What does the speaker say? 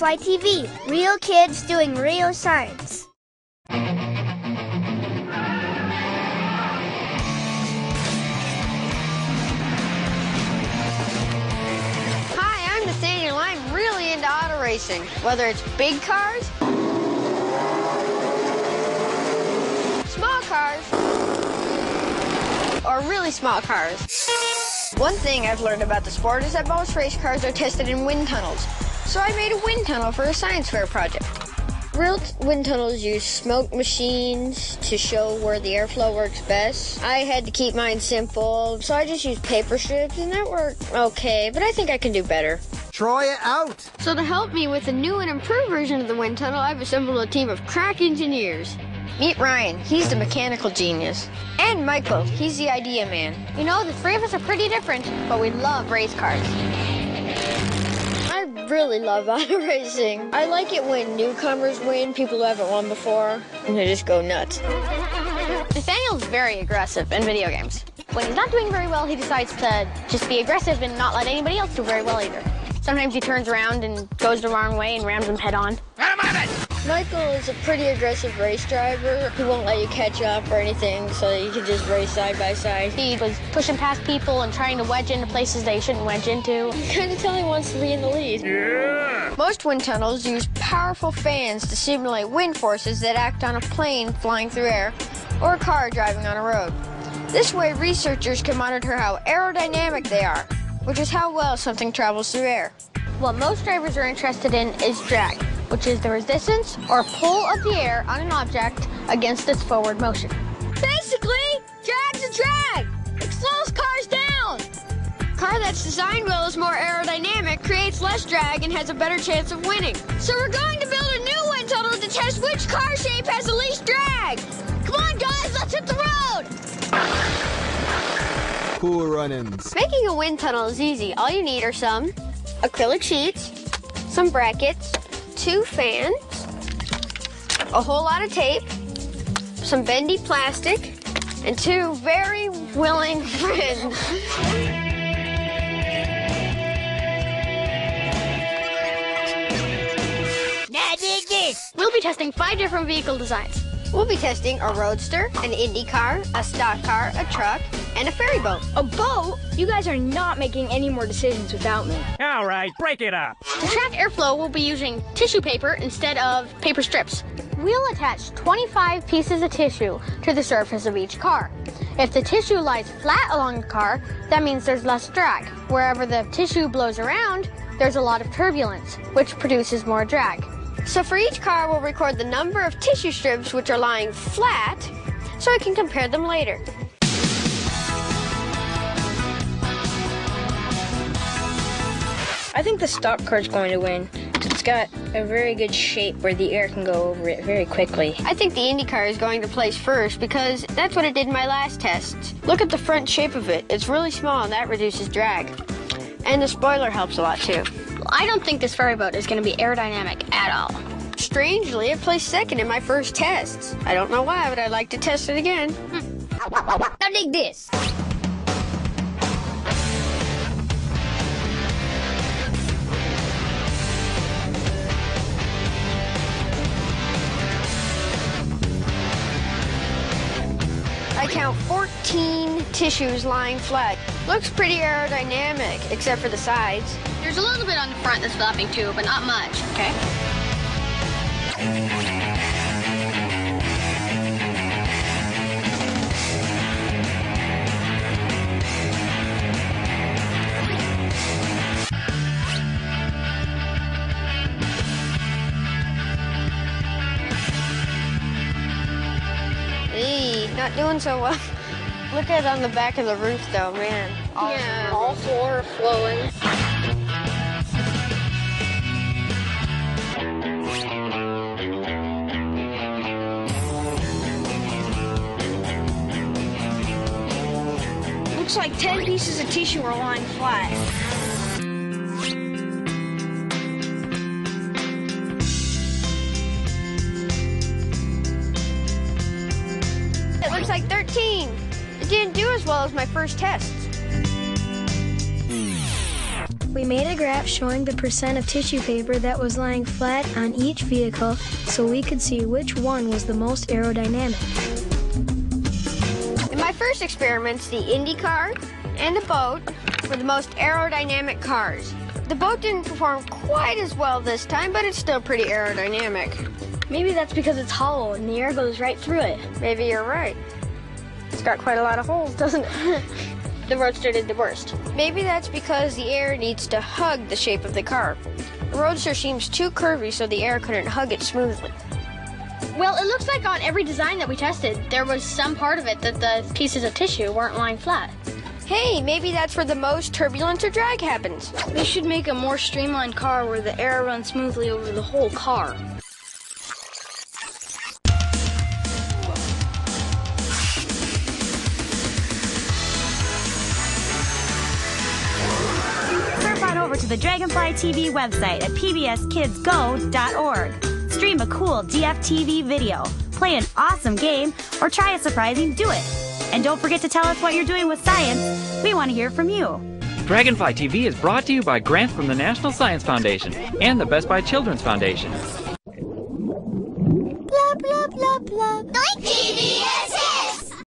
Firefly TV, real kids doing real science. Hi, I'm Nathaniel. I'm really into auto racing, whether it's big cars, small cars, or really small cars. One thing I've learned about the sport is that most race cars are tested in wind tunnels. So I made a wind tunnel for a science fair project. Real wind tunnels use smoke machines to show where the airflow works best. I had to keep mine simple, so I just used paper strips, and that worked okay, but I think I can do better. Try it out. So to help me with a new and improved version of the wind tunnel, I've assembled a team of crack engineers. Meet Ryan, he's the mechanical genius. And Michael, he's the idea man. You know, the three of us are pretty different, but we love race cars. I really love auto racing. I like it when newcomers win, people who haven't won before, and they just go nuts. Nathaniel's very aggressive in video games. When he's not doing very well, he decides to just be aggressive and not let anybody else do very well either. Sometimes he turns around and goes the wrong way and rams them head on. Michael is a pretty aggressive race driver. He won't let you catch up or anything, so you can just race side by side. He was pushing past people and trying to wedge into places they shouldn't wedge into. You kind of tell he wants to be in the lead. Yeah! Most wind tunnels use powerful fans to simulate wind forces that act on a plane flying through air or a car driving on a road. This way, researchers can monitor how aerodynamic they are, which is how well something travels through air. What most drivers are interested in is drag, which is the resistance or pull of the air on an object against its forward motion. Basically, drag's a drag. It slows cars down. A car that's designed well is more aerodynamic, creates less drag, and has a better chance of winning. So we're going to build a new wind tunnel to test which car shape has the least drag. Come on, guys, let's hit the road. Cool run-ins. Making a wind tunnel is easy. All you need are some acrylic sheets, some brackets, 2 fans, a whole lot of tape, some bendy plastic, and 2 very willing friends. Now dig this. We'll be testing 5 different vehicle designs. We'll be testing a roadster, an Indy car, a stock car, a truck, and a ferry boat. A boat? You guys are not making any more decisions without me. All right, break it up. To track airflow, we'll be using tissue paper instead of paper strips. We'll attach 25 pieces of tissue to the surface of each car. If the tissue lies flat along the car, that means there's less drag. Wherever the tissue blows around, there's a lot of turbulence, which produces more drag. So for each car, we'll record the number of tissue strips which are lying flat, so we can compare them later. I think the stock car's going to win. It's got a very good shape where the air can go over it very quickly. I think the Indy car is going to place first because that's what it did in my last test. Look at the front shape of it. It's really small and that reduces drag. And the spoiler helps a lot too. I don't think this ferry boat is going to be aerodynamic at all. Strangely, it placed second in my first tests. I don't know why, but I'd like to test it again. Now dig this. I count 14 tissues lying flat. Looks pretty aerodynamic, except for the sides. There's a little bit on the front that's flapping too, but not much, okay? Not doing so well. Look at it on the back of the roof though, man. All 4 are flowing. Looks like 10 pieces of tissue are lying flat. It looks like 13. It didn't do as well as my first test. We made a graph showing the percent of tissue paper that was lying flat on each vehicle so we could see which one was the most aerodynamic. In my first experiments, the Indy car and the boat were the most aerodynamic cars. The boat didn't perform quite as well this time, but it's still pretty aerodynamic. Maybe that's because it's hollow and the air goes right through it. Maybe you're right. It's got quite a lot of holes, doesn't it? The Roadster did the worst. Maybe that's because the air needs to hug the shape of the car. The Roadster seems too curvy, so the air couldn't hug it smoothly. Well, it looks like on every design that we tested, there was some part of it that the pieces of tissue weren't lying flat. Hey, maybe that's where the most turbulence or drag happens. We should make a more streamlined car where the air runs smoothly over the whole car. Over to the Dragonfly TV website at pbskidsgo.org. Stream a cool DFTV video, play an awesome game, or try a surprising do it. And don't forget to tell us what you're doing with science. We want to hear from you. Dragonfly TV is brought to you by grants from the National Science Foundation and the Best Buy Children's Foundation. Blah, blah, blah, blah. PBS!